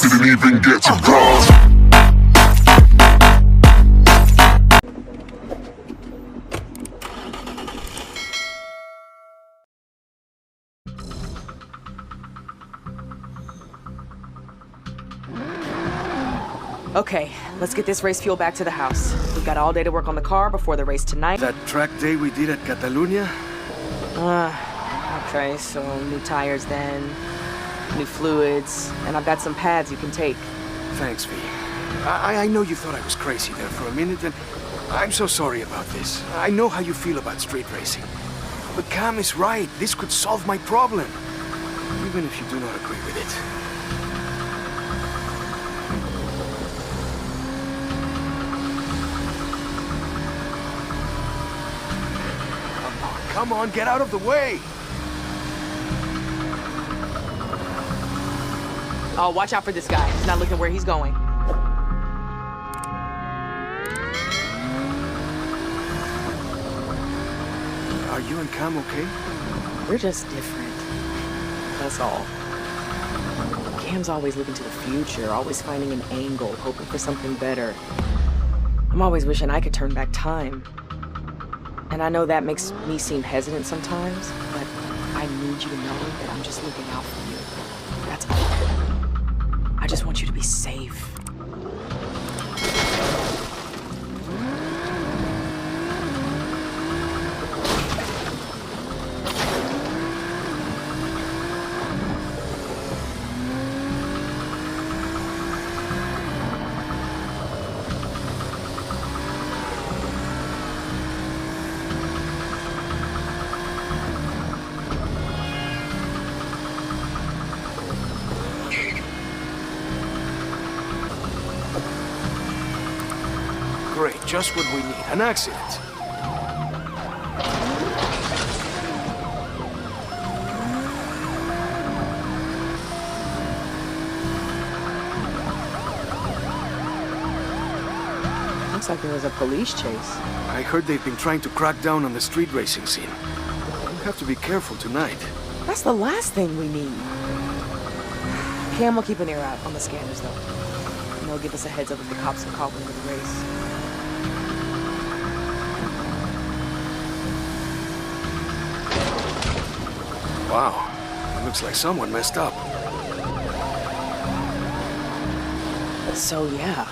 didn't even get to cross. Okay, let's get this race fuel back to the house. We've got all day to work on the car before the race tonight. That track day we did at Catalunya? Okay, so new tires then, new fluids, and I've got some pads you can take. Thanks, V. I know you thought I was crazy there for a minute, and I'm so sorry about this. I know how you feel about street racing. But Cam is right. This could solve my problem. Even if you do not agree with it. Come on, get out of the way! Oh, watch out for this guy. He's not looking where he's going. Are you and Cam okay? We're just different. That's all. Cam's always looking to the future, always finding an angle, hoping for something better. I'm always wishing I could turn back time. And I know that makes me seem hesitant sometimes, but I need you to know that I'm just looking out for you. That's all. I just want you to be safe. Great, just what we need. An accident. Looks like there was a police chase. I heard they've been trying to crack down on the street racing scene. We'll have to be careful tonight. That's the last thing we need. Cam will keep an ear out on the scanners, though. And they'll give us a heads up if the cops are caught into the race. Wow, it looks like someone messed up. So yeah,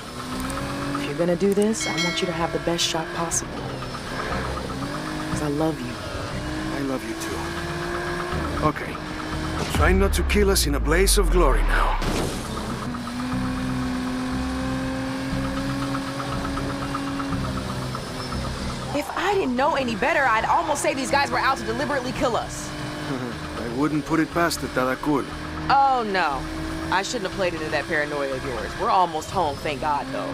if you're gonna do this, I want you to have the best shot possible. Because I love you. I love you too. Okay, try not to kill us in a blaze of glory now. If I didn't know any better, I'd almost say these guys were out to deliberately kill us. I wouldn't put it past the Tadakul. Oh no, I shouldn't have played into that paranoia of yours. We're almost home, thank God, though.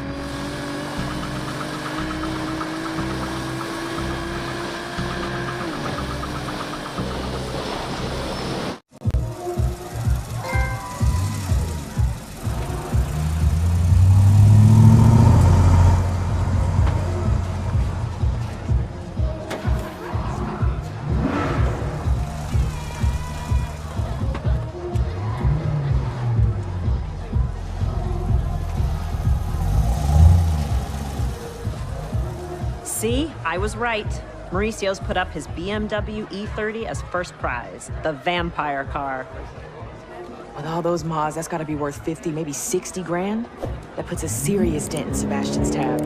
See, I was right. Mauricio's put up his BMW E30 as first prize, the vampire car. With all those mods, that's gotta be worth 50, maybe 60 grand. That puts a serious dent in Sebastian's tab.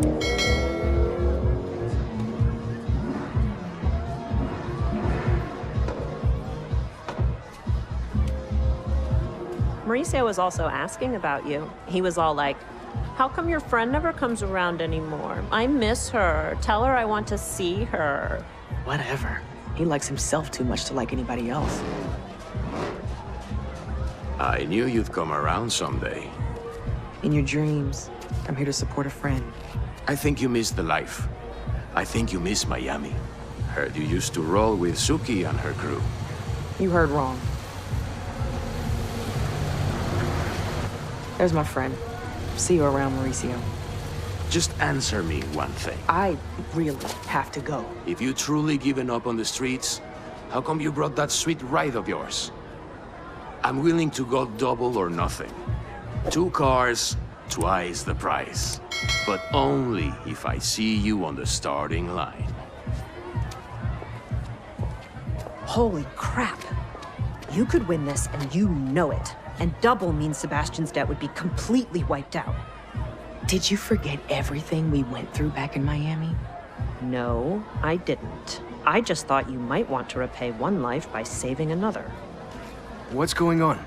Mauricio was also asking about you. He was all like, how come your friend never comes around anymore? I miss her. Tell her I want to see her. Whatever. He likes himself too much to like anybody else. I knew you'd come around someday. In your dreams, I'm here to support a friend. I think you miss the life. I think you miss Miami. Heard you used to roll with Suki and her crew. You heard wrong. There's my friend. See you around, Mauricio. Just answer me one thing. I really have to go. If you truly given up on the streets, how come you brought that sweet ride of yours? I'm willing to go double or nothing. 2 cars, twice the price. But only if I see you on the starting line. Holy crap. You could win this and you know it. And double means Sebastian's debt would be completely wiped out. Did you forget everything we went through back in Miami? No, I didn't. I just thought you might want to repay one life by saving another. What's going on?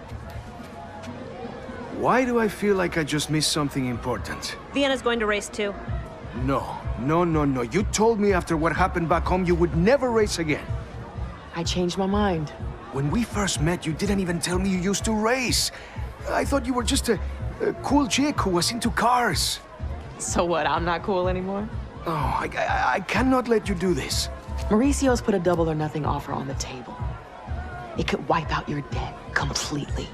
Why do I feel like I just missed something important? Vienna's going to race too. No. You told me after what happened back home you would never race again. I changed my mind. When we first met, you didn't even tell me you used to race. I thought you were just a cool chick who was into cars. So what, I'm not cool anymore? Oh, I cannot let you do this. Mauricio's put a double or nothing offer on the table. It could wipe out your debt completely.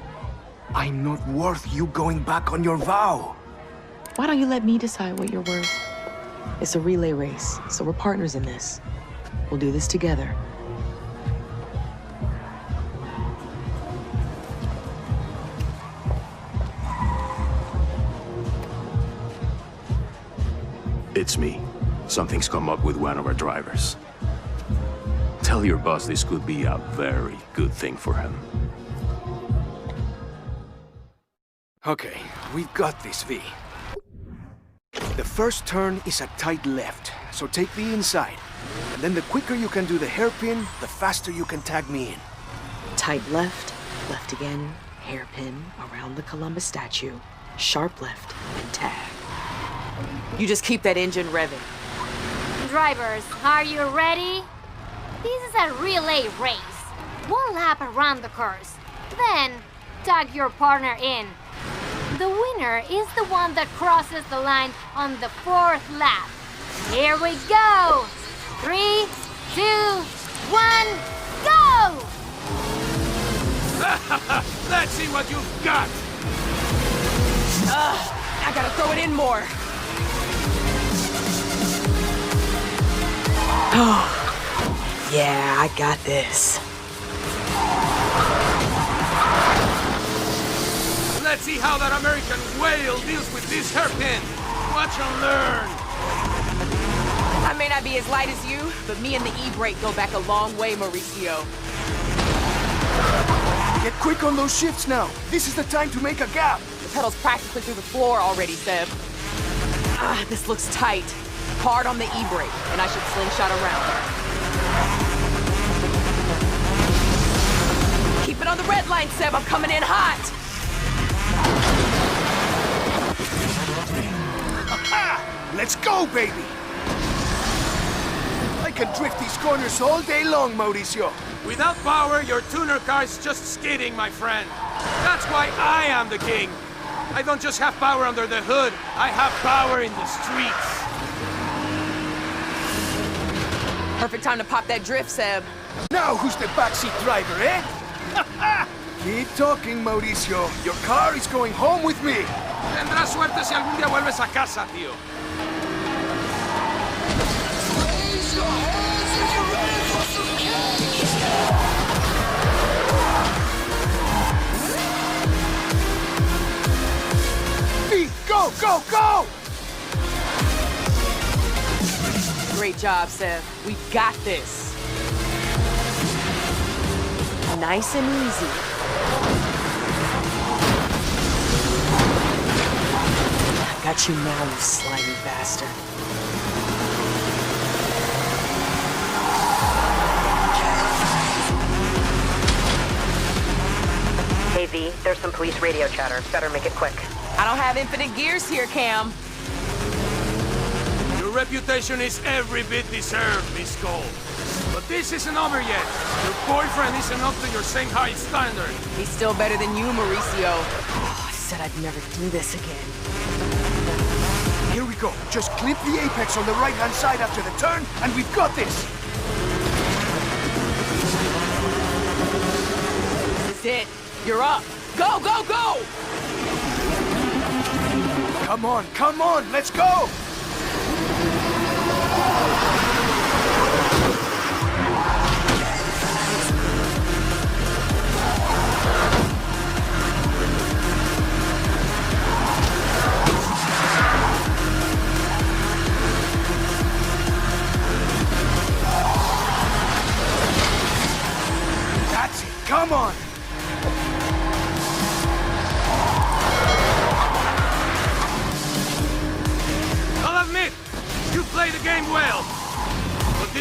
I'm not worth you going back on your vow. Why don't you let me decide what you're worth? It's a relay race, so we're partners in this. We'll do this together. It's me. Something's come up with one of our drivers. Tell your boss this could be a very good thing for him. Okay, we've got this, V. The first turn is a tight left, so take the inside. And then the quicker you can do the hairpin, the faster you can tag me in. Tight left, left again, hairpin around the Columbus statue, sharp left, and tag. You just keep that engine revving. Drivers, are you ready? This is a relay race. 1 lap around the course. Then, tag your partner in. The winner is the one that crosses the line on the 4th lap. Here we go! 3, 2, 1, go! Let's see what you've got! I gotta throw it in more. Oh, yeah, I got this. Let's see how that American whale deals with this hairpin. Watch and learn. I may not be as light as you, but me and the e-brake go back a long way, Mauricio. Get quick on those shifts now. This is the time to make a gap. The pedal's practically through the floor already, Seb. This looks tight. Hard on the e-brake, and I should slingshot around. Keep it on the red line, Seb. I'm coming in hot. Let's go, baby! I can drift these corners all day long, Mauricio. Without power, your tuner car is just skidding, my friend. That's why I am the king. I don't just have power under the hood, I have power in the streets. Perfect time to pop that drift, Seb. Now who's the backseat driver, eh? Keep talking, Mauricio. Your car is going home with me. Tendrás suerte si algún día vuelves a casa, tío. Go, go, go! Great job, Seb. We got this. Nice and easy. I got you now, you slimy bastard. Hey, V, there's some police radio chatter. Better make it quick. I don't have infinite gears here, Cam. Your reputation is every bit deserved, Miss Cole. But this isn't over yet. Your boyfriend isn't up to your same high standard. He's still better than you, Mauricio. Oh, I said I'd never do this again. Here we go. Just clip the apex on the right-hand side after the turn, and we've got this. This is it. You're up. Go, go, go! Come on, let's go!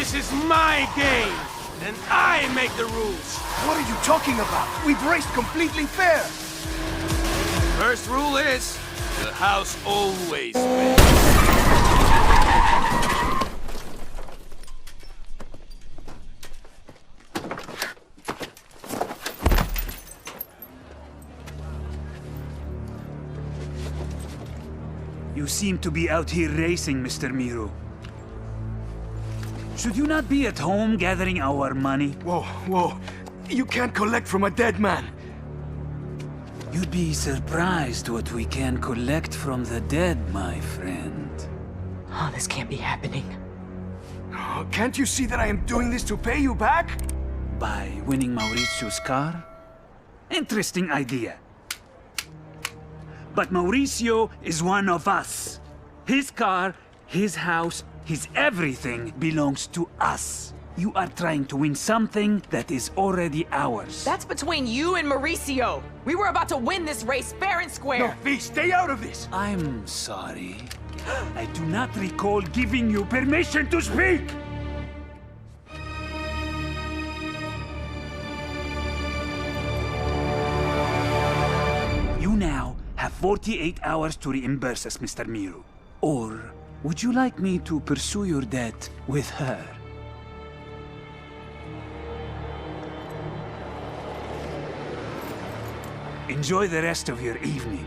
This is my game, and I make the rules. What are you talking about? We've raced completely fair. First rule is, the house always wins. You seem to be out here racing, Mr. Miru. Should you not be at home gathering our money? Whoa, whoa. You can't collect from a dead man. You'd be surprised what we can collect from the dead, my friend. Oh, this can't be happening. Oh, can't you see that I am doing this to pay you back? By winning Mauricio's car? Interesting idea. But Mauricio is one of us. His car, his house, his everything belongs to us. You are trying to win something that is already ours. That's between you and Mauricio. We were about to win this race fair and No, square. V, stay out of this. I'm sorry. I do not recall giving you permission to speak! You now have 48 hours to reimburse us, Mr. Miru. Or would you like me to pursue your debt with her? Enjoy the rest of your evening.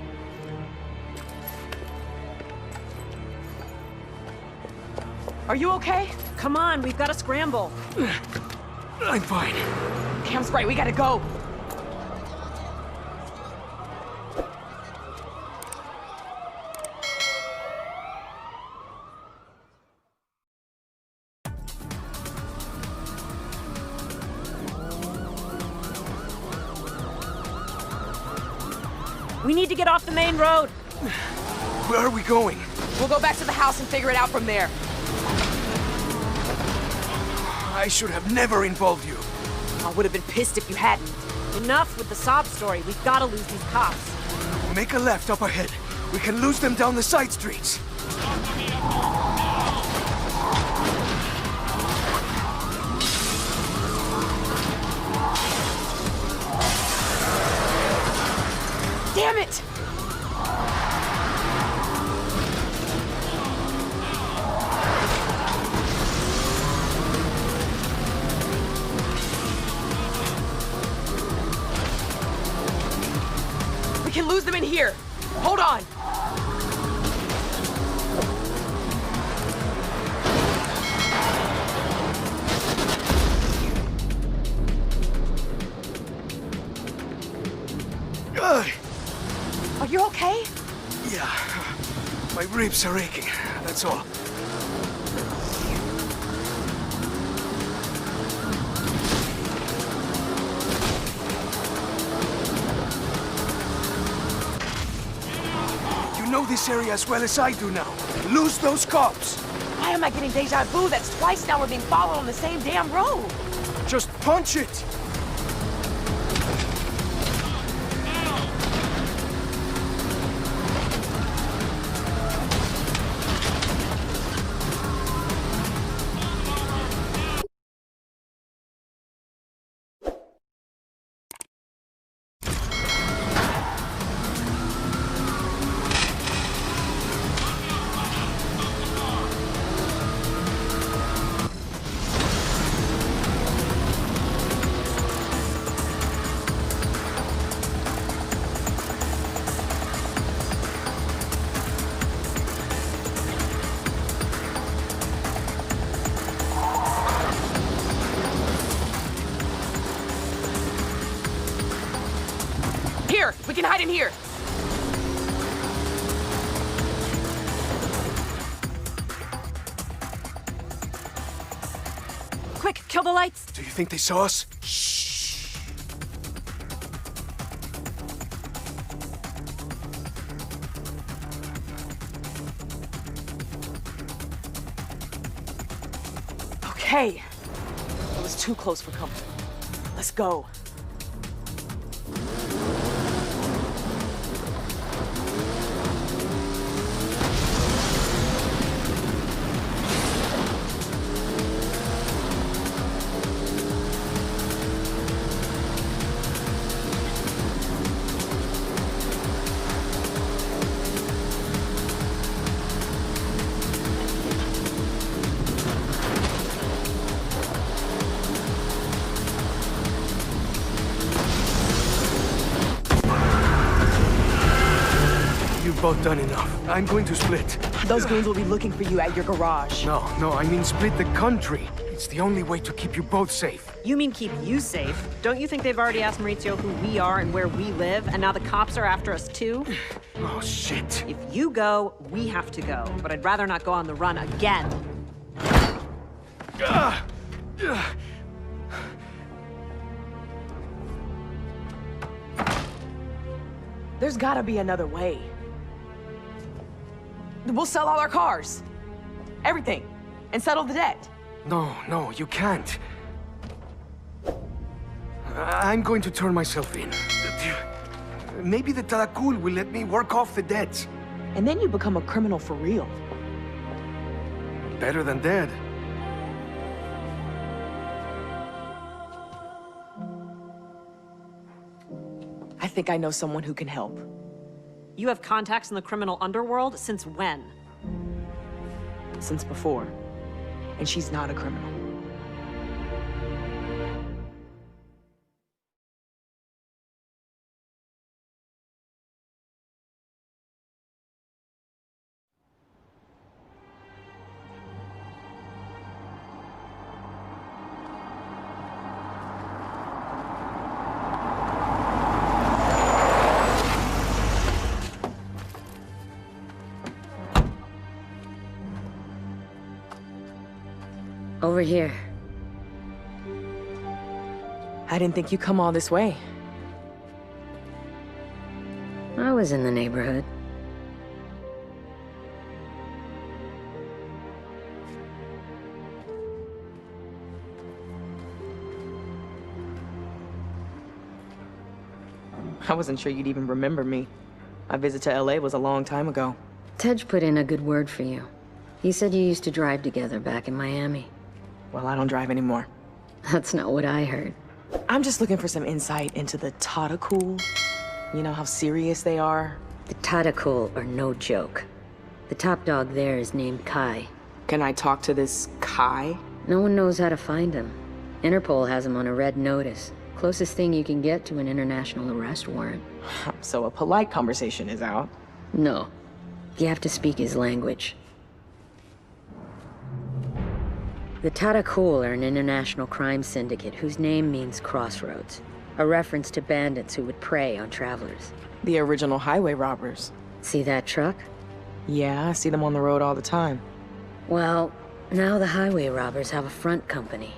Are you okay? Come on, we've got to scramble. I'm fine. Cam's right, we gotta go. We need to get off the main road. Where are we going? We'll go back to the house and figure it out from there. I should have never involved you. I would have been pissed if you hadn't. Enough with the sob story. We've got to lose these cops. Make a left up ahead. We can lose them down the side streets. Damn it! We can lose them in here. Hold on. Are you okay? Yeah, my ribs are aching, that's all. You know this area as well as I do now. Lose those cops. Why am I getting deja vu? That's twice now we're being followed on the same damn road. Just punch it. Here, we can hide in here. Quick, kill the lights. Do you think they saw us? Okay. That was too close for comfort. Let's go. We've both done enough. I'm going to split. Those goons will be looking for you at your garage. No, I mean split the country. It's the only way to keep you both safe. You mean keep you safe? Don't you think they've already asked Maurizio who we are and where we live, and now the cops are after us too? Oh, shit. If you go, we have to go. But I'd rather not go on the run again. There's gotta be another way. We'll sell all our cars. Everything. And settle the debt. No, you can't. I'm going to turn myself in. Maybe the Tarakul will let me work off the debts. And then you become a criminal for real. Better than dead. I think I know someone who can help. You have contacts in the criminal underworld? Since when? Since before. And she's not a criminal. Over here. I didn't think you'd come all this way. I was in the neighborhood. I wasn't sure you'd even remember me. My visit to LA was a long time ago. Tej put in a good word for you. He said you used to drive together back in Miami. Well, I don't drive anymore. That's not what I heard. I'm just looking for some insight into the Tarakul. You know how serious they are? The Tarakul are no joke. The top dog there is named Kai. Can I talk to this Kai? No one knows how to find him. Interpol has him on a red notice. Closest thing you can get to an international arrest warrant. So a polite conversation is out. No. You have to speak his language. The Tarakul are an international crime syndicate whose name means Crossroads, a reference to bandits who would prey on travelers. The original highway robbers. See that truck? Yeah, I see them on the road all the time. Well, now the highway robbers have a front company.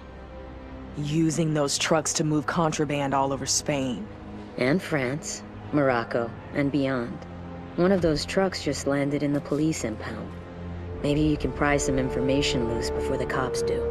Using those trucks to move contraband all over Spain. And France, Morocco, and beyond. One of those trucks just landed in the police impound. Maybe you can pry some information loose before the cops do.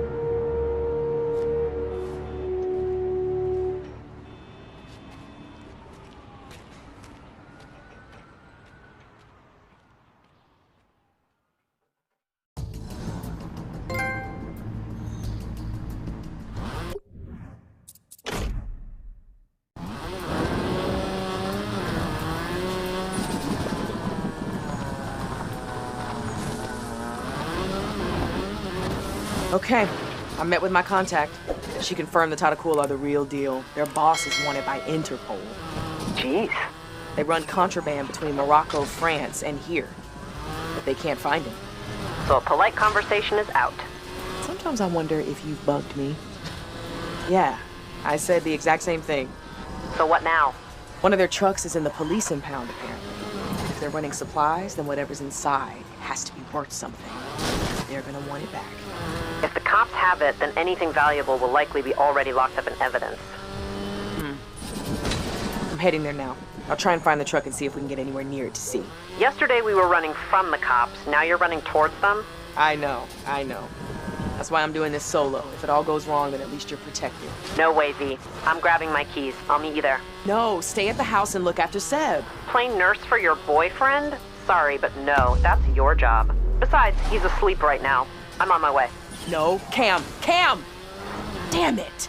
Okay, I met with my contact. She confirmed the Tarakul are the real deal. Their boss is wanted by Interpol. Jeez. They run contraband between Morocco, France, and here. But they can't find him. So a polite conversation is out. Sometimes I wonder if you've bugged me. Yeah, I said the exact same thing. So what now? One of their trucks is in the police impound, apparently. If they're running supplies, then whatever's inside has to be worth something. They're gonna want it back. If the cops have it, then anything valuable will likely be already locked up in evidence. I'm heading there now. I'll try and find the truck and see if we can get anywhere near it to see. Yesterday we were running from the cops, now you're running towards them? I know. That's why I'm doing this solo. If it all goes wrong, then at least you're protected. No way, V. I'm grabbing my keys. I'll meet you there. No, stay at the house and look after Seb. Playing nurse for your boyfriend? Sorry, but no, that's your job. Besides, he's asleep right now. I'm on my way. No, Cam! Damn it!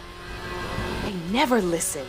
They never listen.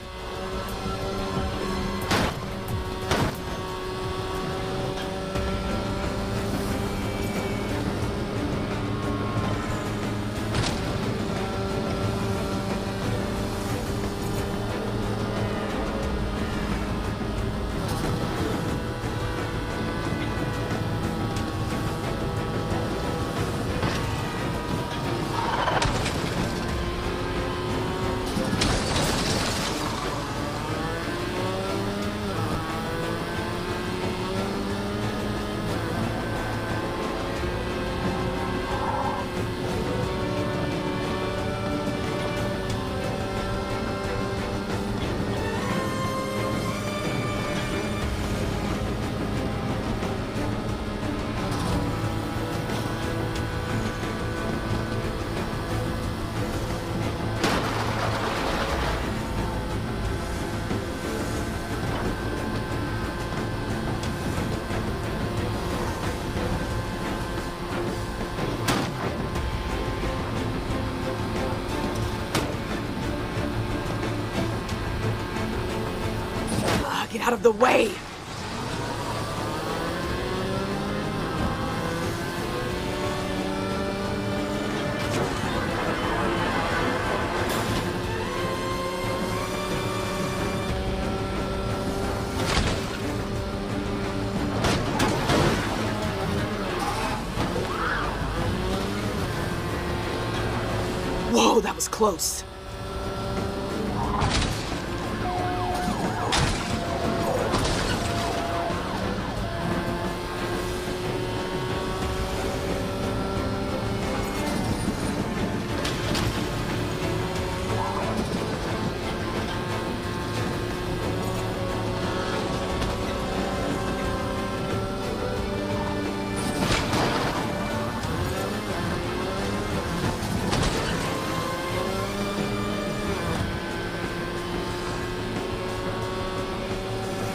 Out of the way! Whoa, that was close.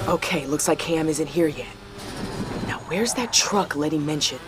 Okay, looks like Cam isn't here yet. Now where's that truck Letty mentioned?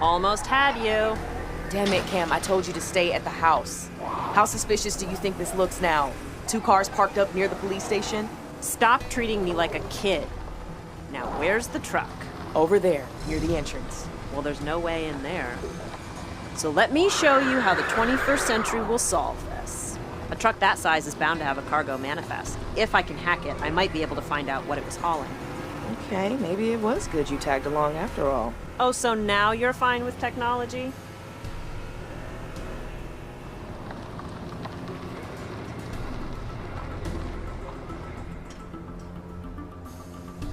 Almost had you. Damn it, Cam, I told you to stay at the house. How suspicious do you think this looks now? 2 cars parked up near the police station? Stop treating me like a kid. Now, where's the truck? Over there, near the entrance. Well, there's no way in there. So let me show you how the 21st century will solve this. A truck that size is bound to have a cargo manifest. If I can hack it, I might be able to find out what it was hauling. Okay, maybe it was good you tagged along after all. Oh, so now you're fine with technology?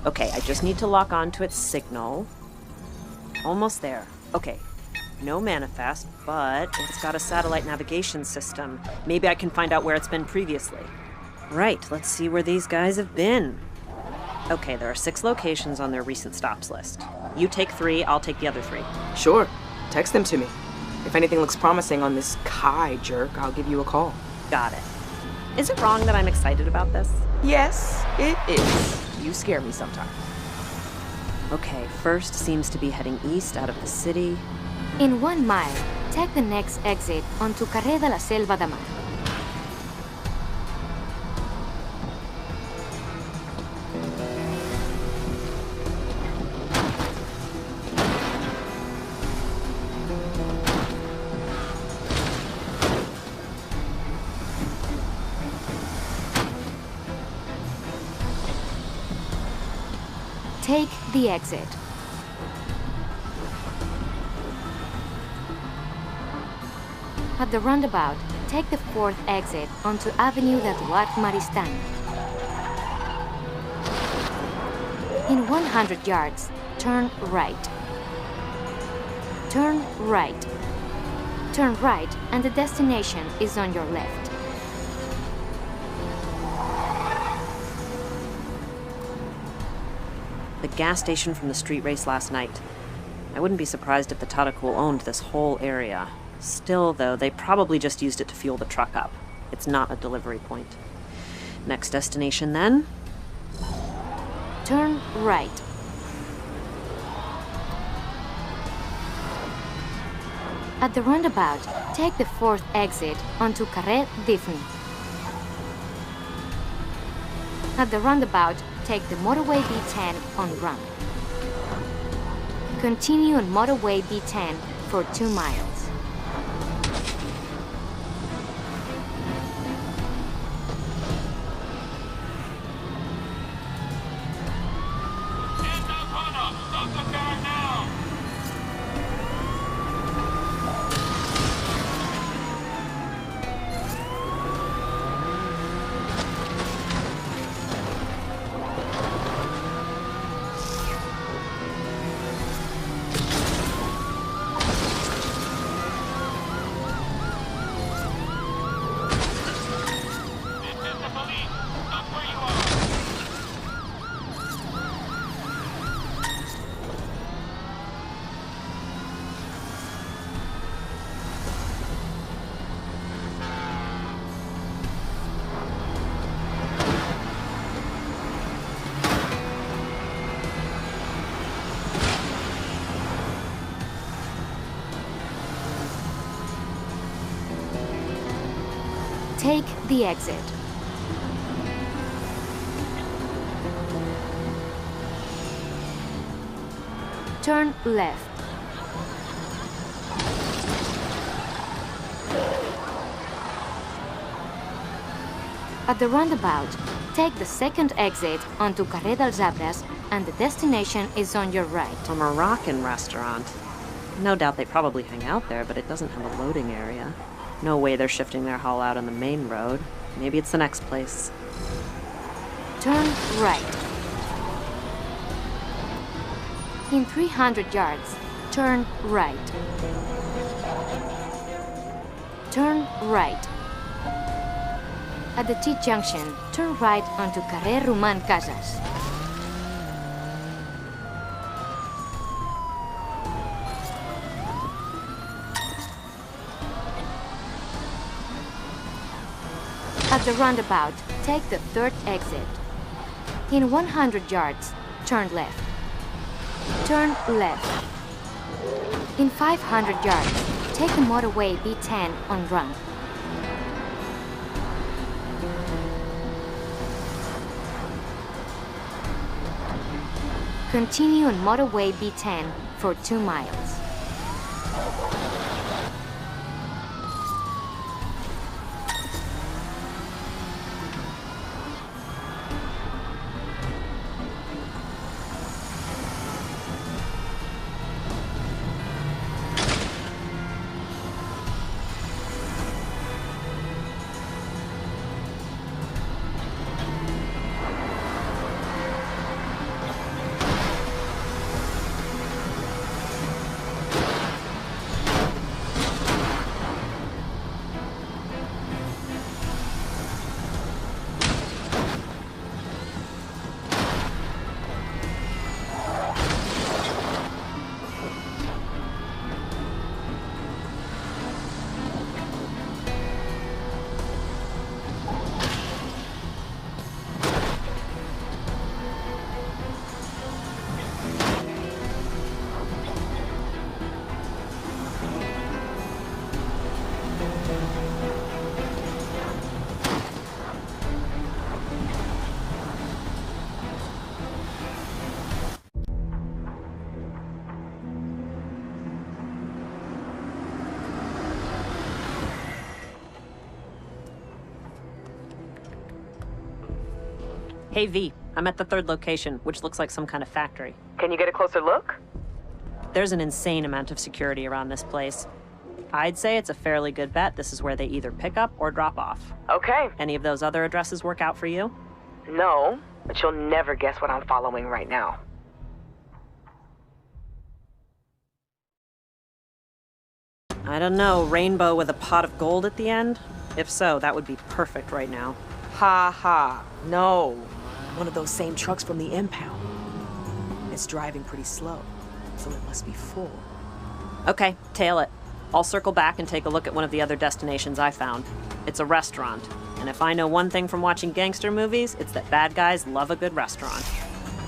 Okay, I just need to lock onto its signal. Almost there. Okay, no manifest, but it's got a satellite navigation system. Maybe I can find out where it's been previously. Right, let's see where these guys have been. Okay, there are 6 locations on their recent stops list. You take 3, I'll take the other 3. Sure, text them to me. If anything looks promising on this Kai jerk, I'll give you a call. Got it. Is it wrong that I'm excited about this? Yes, it is. You scare me sometimes. Okay, first seems to be heading east out of the city. In 1 mile, take the next exit onto Carré de la Selva de Mar. Take the exit. At the roundabout, take the 4th exit onto Avenue d'Eduard Maristan. In 100 yards, turn right. Turn right. Turn right, and the destination is on your left. The gas station from the street race last night. I wouldn't be surprised if the Tadakul owned this whole area. Still, though, they probably just used it to fuel the truck up. It's not a delivery point. Next destination, then? Turn right. At the roundabout, take the 4th exit onto Carré Diffn. At the roundabout, take the motorway B10 on ramp. Continue on motorway B10 for 2 miles. Take the exit. Turn left. At the roundabout, take the 2nd exit onto Carré dels Arbres and the destination is on your right. A Moroccan restaurant. No doubt they probably hang out there, but it doesn't have a loading area. No way they're shifting their haul out on the main road. Maybe it's the next place. Turn right. In 300 yards, turn right. Turn right. At the T-junction, turn right onto Carré Roman Casas. At the roundabout, take the 3rd exit. In 100 yards, turn left. Turn left. In 500 yards, take the motorway B10 on ramp. Continue on motorway B10 for 2 miles. Hey V, I'm at the 3rd location, which looks like some kind of factory. Can you get a closer look? There's an insane amount of security around this place. I'd say it's a fairly good bet this is where they either pick up or drop off. Okay. Any of those other addresses work out for you? No, but you'll never guess what I'm following right now. I don't know, rainbow with a pot of gold at the end? If so, that would be perfect right now. Ha ha. No. One of those same trucks from the impound. It's driving pretty slow, so it must be full. Okay, tail it. I'll circle back and take a look at one of the other destinations I found. It's a restaurant, and if I know one thing from watching gangster movies, it's that bad guys love a good restaurant.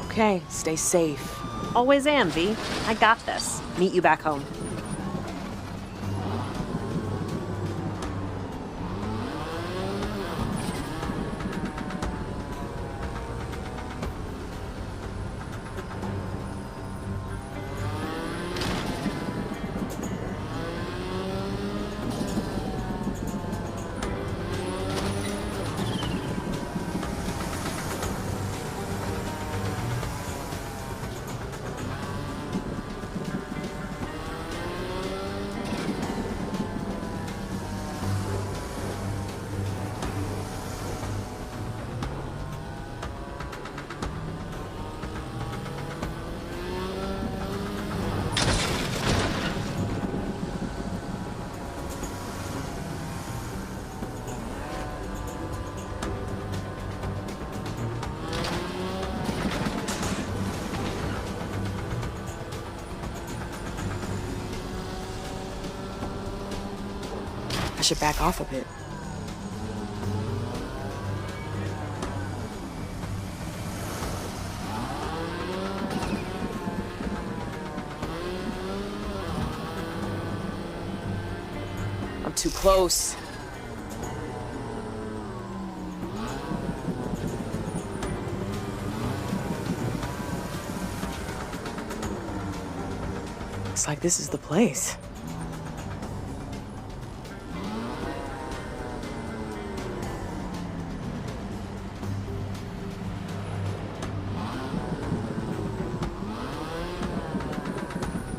Okay, stay safe. Always am, V. I got this. Meet you back home. should back off a bit. I'm too close. Looks like this is the place.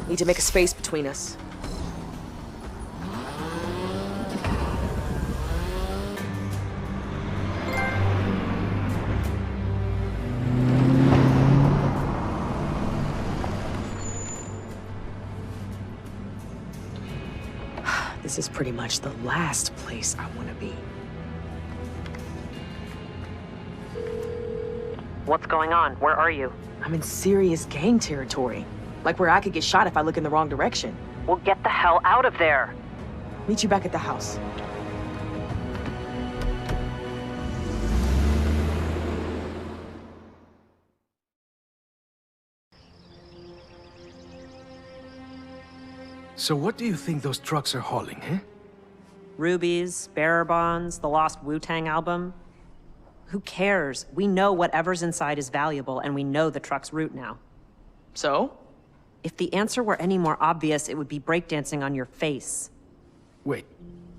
Need to make a space between us. This is pretty much the last place I want to be. What's going on? Where are you? I'm in serious gang territory. Like where I could get shot if I look in the wrong direction. Well, get the hell out of there! Meet you back at the house. So what do you think those trucks are hauling, eh? Rubies, bearer bonds, the lost Wu-Tang album. Who cares? We know whatever's inside is valuable, and we know the truck's route now. So? If the answer were any more obvious, it would be breakdancing on your face. Wait,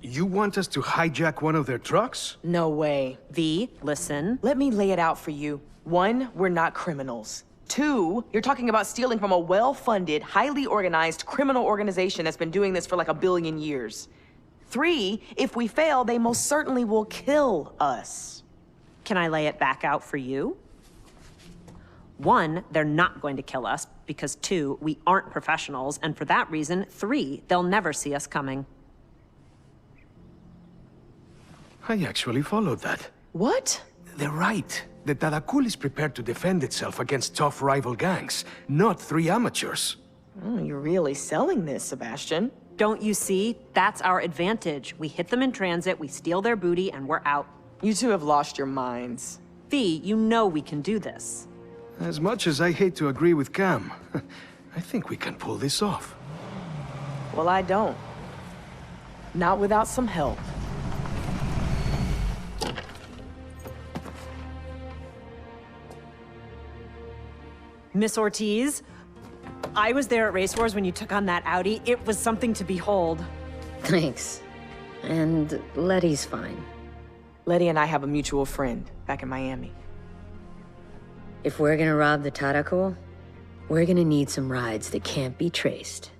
you want us to hijack one of their trucks? No way. V, listen. Let me lay it out for you. 1, we're not criminals. 2, you're talking about stealing from a well-funded, highly organized criminal organization that's been doing this for like 1 billion years. 3, if we fail, they most certainly will kill us. Can I lay it back out for you? 1, they're not going to kill us, because 2, we aren't professionals, and for that reason, 3, they'll never see us coming. I actually followed that. What? They're right. The Tadakul is prepared to defend itself against tough rival gangs, not 3 amateurs. Oh, you're really selling this, Sebastian. Don't you see? That's our advantage. We hit them in transit, we steal their booty, and we're out. You two have lost your minds. V, you know we can do this. As much as I hate to agree with Cam, I think we can pull this off. Well, I don't. Not without some help. Miss Ortiz, I was there at Race Wars when you took on that Audi. It was something to behold. Thanks. And Letty's fine. Letty and I have a mutual friend back in Miami. If we're gonna rob the Tadakul, we're gonna need some rides that can't be traced.